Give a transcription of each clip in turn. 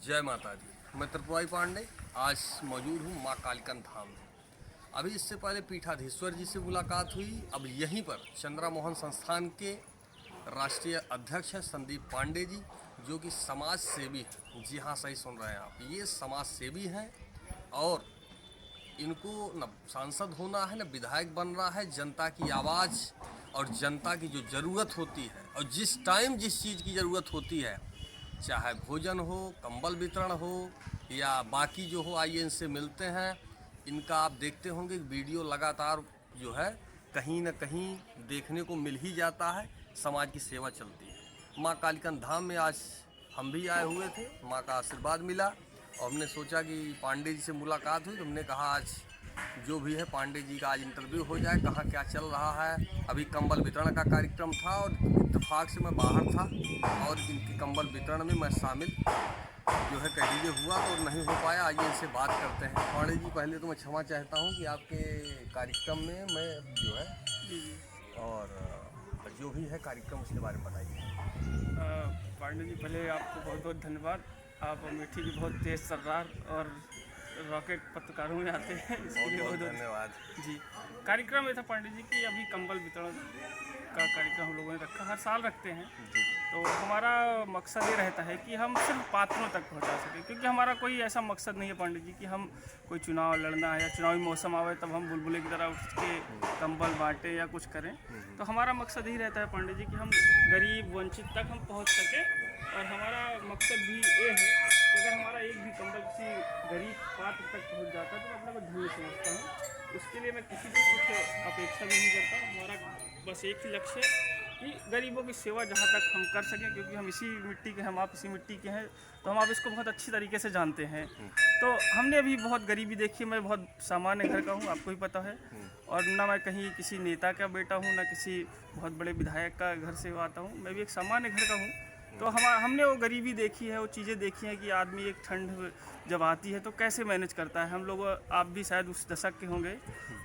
जय माता दी। मैं त्रिपुरारी पांडे आज मौजूद हूँ माँ कालिकन धाम में। अभी इससे पहले पीठाधीश्वर जी से मुलाकात हुई। अब यहीं पर चंद्रा मोहन संस्थान के राष्ट्रीय अध्यक्ष हैं संदीप पांडे जी, जो कि समाज सेवी हैं। जी हाँ, सही सुन रहे हैं आप, ये समाज सेवी हैं और इनको न सांसद होना है न विधायक बनना है। जनता की आवाज़ और जनता की जो ज़रूरत होती है और जिस टाइम जिस चीज़ की ज़रूरत होती है, चाहे भोजन हो, कंबल वितरण हो या बाकी जो हो, आइए इनसे मिलते हैं। इनका आप देखते होंगे वीडियो लगातार जो है कहीं न कहीं देखने को मिल ही जाता है। समाज की सेवा चलती है। माँ कालिकन धाम में आज हम भी आए हुए थे, माँ का आशीर्वाद मिला और हमने सोचा कि पांडे जी से मुलाकात हुई तो हमने कहा आज जो भी है पांडे जी का आज इंटरव्यू हो जाए, कहाँ क्या चल रहा है। अभी कंबल वितरण का कार्यक्रम था और इत्तेफाक से मैं बाहर था और इनके कंबल वितरण में मैं शामिल जो है कह दीजिए हुआ तो नहीं हो पाया। आइए इनसे बात करते हैं। पांडे जी, पहले तो मैं क्षमा चाहता हूँ कि आपके कार्यक्रम में मैं जो है और जो भी है कार्यक्रम उसके बारे में बताइए। पांडे जी, पहले आपको बहुत बहुत धन्यवाद। आप अमेठी की बहुत तेज़ तर्रार और रॉकेट पत्रकारों में आते हैं, इसके बहुत लिए बहुत बहुत धन्यवाद जी। कार्यक्रम ये था पांडे जी कि अभी कंबल वितरण का कार्यक्रम हम लोगों ने रखा, हर साल रखते हैं। जी। तो हमारा मकसद ये रहता है कि हम सिर्फ पात्रों तक पहुंचा सकें, क्योंकि हमारा कोई ऐसा मकसद नहीं है पांडे जी कि हम कोई चुनाव लड़ना है या चुनावी मौसम आवे तब हम बुलबुले की तरह उठ के कंबल बांटें या कुछ करें। तो हमारा मकसद यही रहता है पांडे जी कि हम गरीब वंचित तक हम पहुंच सकें। और हमारा मकसद भी ये है कि अगर हमारा एक भी कंबल किसी गरीब पात्र तक पहुंच जाता है तो मैं अपने को धन्य समझता हूँ। उसके लिए मैं किसी से कुछ अपेक्षा भी नहीं करता। हमारा बस एक ही लक्ष्य है कि गरीबों की सेवा जहाँ तक हम कर सकें, क्योंकि हम इसी मिट्टी के, हम आप इसी मिट्टी के हैं, तो हम आप इसको बहुत अच्छी तरीके से जानते हैं। तो हमने अभी बहुत गरीबी देखी। मैं बहुत सामान्य घर का हूँ, आपको ही पता है। और ना मैं कहीं किसी नेता का बेटा हूँ, ना किसी बहुत बड़े विधायक का घर से आता हूँ। मैं भी एक सामान्य घर का हूँ। तो हमने वो गरीबी देखी है, वो चीज़ें देखी हैं कि आदमी एक ठंड जब आती है तो कैसे मैनेज करता है। हम लोग, आप भी शायद उस दशक के होंगे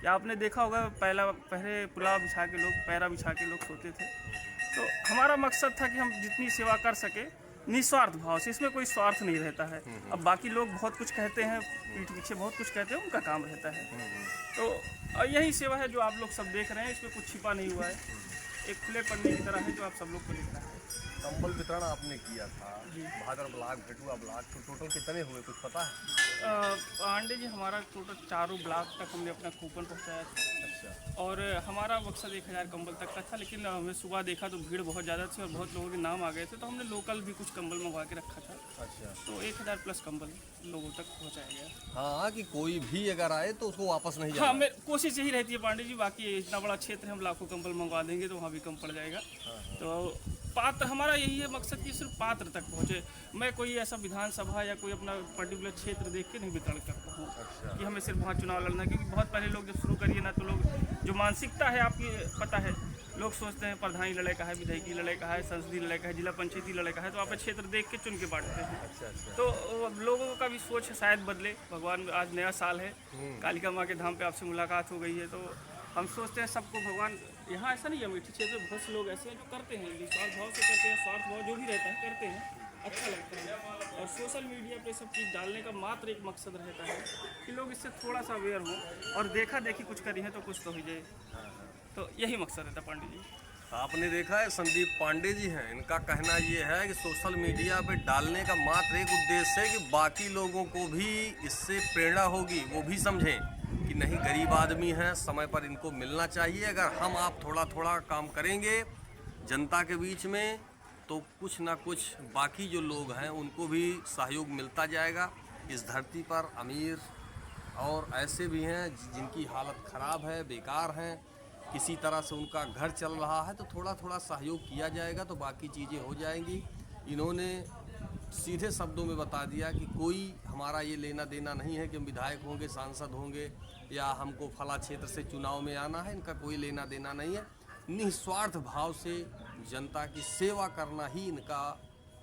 या आपने देखा होगा, पहले पुलाव बिछा के लोग, पैरा बिछा के लोग सोते थे। तो हमारा मकसद था कि हम जितनी सेवा कर सके निस्वार्थ भाव से, इसमें कोई स्वार्थ नहीं रहता है। अब बाकी लोग बहुत कुछ कहते हैं, पीठ पीछे बहुत कुछ कहते हैं, उनका काम रहता है। तो यही सेवा है जो आप लोग सब देख रहे हैं, इसमें कुछ छिपा नहीं हुआ है, एक खुले पन्ने की तरह है जो आप सब लोग को दिख रहा है। कंबल वितरण आपने किया था जी। भादर ब्लॉक, भेटुआ ब्लॉक, तो टोटल कितने हुए कुछ पता है? पांडे जी, हमारा टोटल चारों ब्लॉक तक हमने अपना कूपन पहुंचाया था। अच्छा। और हमारा मकसद 1000 कंबल तक का था, लेकिन हमें सुबह देखा तो भीड़ बहुत ज़्यादा थी और बहुत लोगों के नाम आ गए थे, तो हमने लोकल भी कुछ कंबल मंगवा के रखा था। अच्छा। तो 1000 प्लस कंबल लोगों तक पहुंचाया गया। हाँ, कि कोई भी अगर आए तो उसको वापस नहीं हाँ, जाना। मैं कोशिश यही रहती है पांडे जी। बाकी इतना बड़ा क्षेत्र है, हम लाखों कंबल मंगवा देंगे तो वहाँ भी कम पड़ जाएगा। तो पात्र, हमारा यही है मकसद कि सिर्फ पात्र तक पहुँचे। मैं कोई ऐसा विधानसभा या कोई अपना पर्टिकुलर क्षेत्र देख के नहीं वितरण करता हूँ अच्छा। कि हमें सिर्फ वहाँ चुनाव लड़ना है। क्योंकि बहुत पहले लोग जब शुरू करिए ना, तो लोग जो मानसिकता है आपकी पता है, लोग सोचते हैं प्रधानी लड़ाई का है, विधायकी लड़ाई का है, संसदीय लड़ाई का है, जिला पंचायती लड़ाई का है, तो आप क्षेत्र देख के चुन के बांटते हैं। अच्छा। अच्छा। तो लोगों का भी सोच शायद बदले। भगवान, आज नया साल है, कालिका माँ के धाम पे आपसे मुलाकात हो गई है, तो हम सोचते हैं सबको भगवान, यहाँ ऐसा नहीं है, अमेठी क्षेत्र में बहुत से लोग ऐसे हैं जो करते हैं, निस्वार्थ भाव से करते हैं, स्वार्थ भाव जो भी रहता है करते हैं, अच्छा लगता है। और सोशल मीडिया पे सब चीज़ डालने का मात्र एक मकसद रहता है कि लोग इससे थोड़ा सा अवेयर हों और देखा देखी कुछ करी है तो कुछ तो हो जाए। तो यही मकसद रहता है पांडे जी। आपने देखा है संदीप पांडे जी हैं, इनका कहना ये है कि सोशल मीडिया पे डालने का मात्र एक उद्देश्य है कि बाकी लोगों को भी इससे प्रेरणा होगी, वो भी समझें कि नहीं, गरीब आदमी हैं, समय पर इनको मिलना चाहिए। अगर हम आप थोड़ा थोड़ा काम करेंगे जनता के बीच में तो कुछ ना कुछ बाकी जो लोग हैं उनको भी सहयोग मिलता जाएगा। इस धरती पर अमीर और ऐसे भी हैं जिनकी हालत ख़राब है, बेकार हैं, किसी तरह से उनका घर चल रहा है, तो थोड़ा थोड़ा सहयोग किया जाएगा तो बाकी चीज़ें हो जाएंगी। इन्होंने सीधे शब्दों में बता दिया कि कोई हमारा ये लेना देना नहीं है कि हम विधायक होंगे, सांसद होंगे या हमको फला क्षेत्र से चुनाव में आना है। इनका कोई लेना देना नहीं है। निस्वार्थ भाव से जनता की सेवा करना ही इनका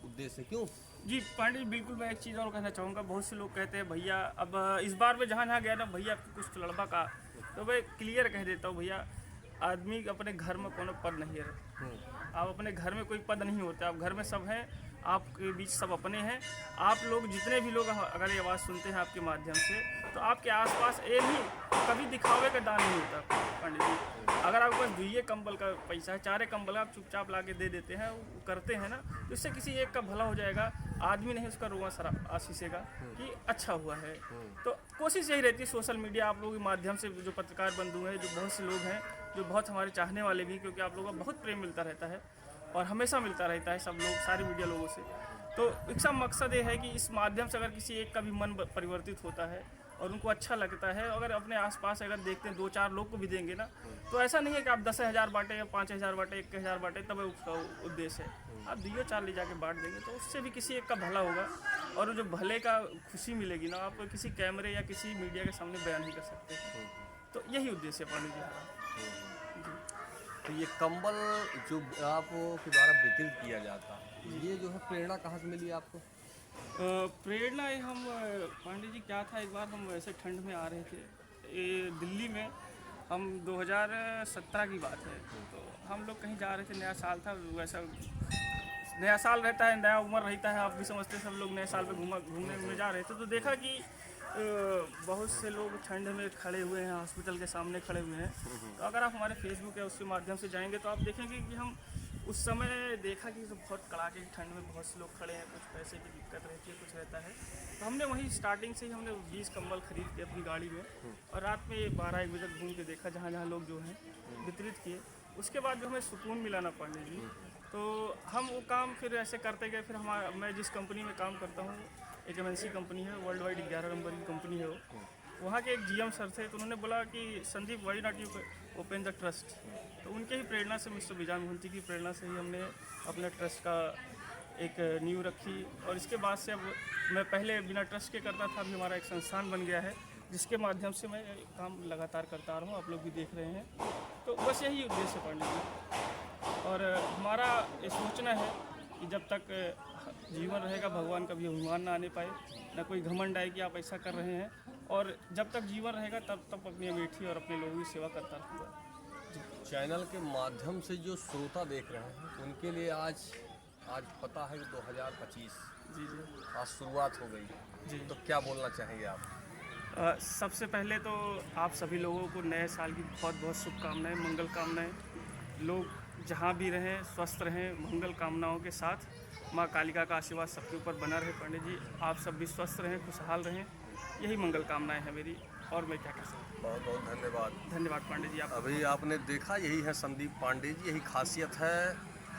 उद्देश्य है। क्यों? जी पांडे जी, बिल्कुल। मैं एक चीज़ और कहना चाहूँगा। बहुत से लोग कहते हैं भैया, अब इस बार मैं जहाँ जहाँ गया ना भैया कुछ लड़बा का, तो मैं क्लियर कह देता हूँ भैया, आदमी अपने घर में कोनो पद नहीं है। आप अपने घर में कोई पद नहीं होता, आप घर में सब हैं, आपके बीच सब अपने हैं। आप लोग जितने भी लोग अगर ये आवाज़ सुनते हैं आपके माध्यम से, तो आपके आसपास एक ही कभी दिखावे का दान नहीं होता पंडित जी। अगर आपके पास दुइये कंबल का पैसा है, 4 कंबल आप चुपचाप ला के दे देते हैं, वो करते हैं ना, तो इससे किसी एक का भला हो जाएगा। आदमी नहीं उसका रोआ सरा आशीषेगा कि अच्छा हुआ है। तो कोशिश यही रहती है सोशल मीडिया आप लोगों के माध्यम से, जो पत्रकार बंधु हैं, जो बहुत से लोग हैं, जो बहुत हमारे चाहने वाले भी, क्योंकि आप लोगों का बहुत प्रेम मिलता रहता है और हमेशा मिलता रहता है सब लोग, सारी मीडिया लोगों से। तो इसका मकसद ये है कि इस माध्यम से अगर किसी एक का भी मन परिवर्तित होता है और उनको अच्छा लगता है, अगर अपने आसपास अगर देखते हैं 2-4 लोग को भी देंगे ना, तो ऐसा नहीं है कि आप 10,000 बांटे या 5,000 बांटे, 1,000 बांटे, तब उसका उद्देश्य है। आप 2-4 ले जाके बांट देंगे तो उससे भी किसी एक का भला होगा, और वो जो भले का खुशी मिलेगी ना, आप किसी कैमरे या किसी मीडिया के सामने बयान नहीं कर सकते। तो यही उद्देश्य है पंडित जी। तो ये कंबल जो आपके द्वारा वितरित किया जाता है, ये जो है प्रेरणा कहाँ से मिली आपको? प्रेरणा ये हम पांडे जी क्या था, एक बार हम वैसे ठंड में आ रहे थे, ये दिल्ली में, हम 2017 की बात है। तो हम लोग कहीं जा रहे थे, नया साल था, वैसा नया साल रहता है, नया उम्र रहता है, आप भी समझते हैं, सब लोग नए साल पे घूमने जा रहे थे। तो देखा कि बहुत से लोग ठंड में खड़े हुए हैं, हॉस्पिटल के सामने खड़े हुए हैं। तो अगर आप हमारे फेसबुक या उसके माध्यम से जाएंगे तो आप देखेंगे कि हम उस समय देखा कि बहुत कड़ाके की ठंड में बहुत से लोग खड़े हैं, कुछ पैसे की दिक्कत रहती है, कुछ रहता है। तो हमने वहीं स्टार्टिंग से ही हमने 20 कंबल खरीद के अपनी गाड़ी में, और रात में 12-1 बजे तक घूम के देखा जहाँ जहाँ लोग जो हैं वितरित किए। उसके बाद जो हमें सुकून मिला ना पांडे जी, तो हम वो काम फिर ऐसे करते गए। फिर मैं जिस कंपनी में काम करता हूँ, एक MNC कंपनी है, वर्ल्ड वाइड 11 नंबर की कंपनी है वो। वहाँ के एक GM सर थे, तो उन्होंने बोला कि Sandeep why not you open the trust. तो उनके ही प्रेरणा से, मिस्टर बिजान मोहंती की प्रेरणा से ही हमने अपने ट्रस्ट का एक नींव रखी। और इसके बाद से अब मैं पहले बिना ट्रस्ट के करता था, अभी हमारा एक संस्थान बन गया है, जिसके माध्यम से मैं काम लगातार करता रहा हूँ, आप लोग भी देख रहे हैं। तो बस यही उद्देश्य है पंडित जी। और हमारा ये सोचना है कि जब तक जीवन रहेगा, भगवान कभी अभिमान ना आने पाए, ना कोई घमंड आए कि आप ऐसा कर रहे हैं। और जब तक जीवन रहेगा तब अपनी अमेठी और अपने लोगों की सेवा करता रहूँगा। चैनल के माध्यम से जो श्रोता देख रहे हैं उनके लिए आज पता है कि 2025 जी जी आज शुरुआत हो गई जी। तो क्या बोलना चाहेंगे आप? सबसे पहले तो आप सभी लोगों को नए साल की बहुत बहुत शुभकामनाएं, मंगल कामनाएं। लोग जहां भी रहें स्वस्थ रहें, मंगल कामनाओं के साथ। माँ कालिका का आशीर्वाद सबके ऊपर बना रहे पंडित जी। आप सब भी स्वस्थ रहें, खुशहाल रहें, यही मंगल कामनाएं हैं मेरी, और मैं क्या कह सकता हूँ। बहुत बहुत धन्यवाद। धन्यवाद पांडे जी। आप अभी आपने देखा, यही है संदीप पांडे जी, यही खासियत है।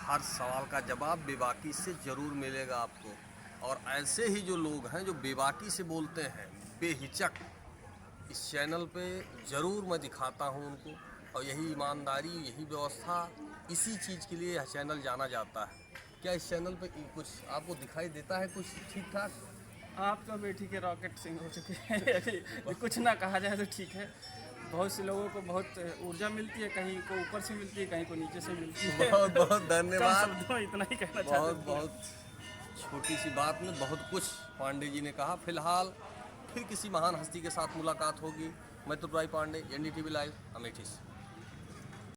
हर सवाल का जवाब बेबाकी से ज़रूर मिलेगा आपको। और ऐसे ही जो लोग हैं जो बेबाकी से बोलते हैं, बेहिचक, इस चैनल पे ज़रूर मैं दिखाता हूँ उनको। और यही ईमानदारी, यही व्यवस्था, इसी चीज़ के लिए यह चैनल जाना जाता है। क्या इस चैनल पे कुछ आपको दिखाई देता है कुछ ठीक ठाक? आप तो बेटी के रॉकेट सिंह हो चुके हैं। अभी कुछ ना कहा जाए तो ठीक है। बहुत से लोगों को बहुत ऊर्जा मिलती है, कहीं को ऊपर से मिलती है, कहीं को नीचे से मिलती है। बहुत बहुत धन्यवाद। कम शब्दों में इतना ही कहना चाहता हूँ। बहुत छोटी सी बात में बहुत कुछ पांडे जी ने कहा। फिलहाल फिर किसी महान हस्ती के साथ मुलाकात होगी। मैं तुराई पांडे, NDTV लाइव, अमेठी से।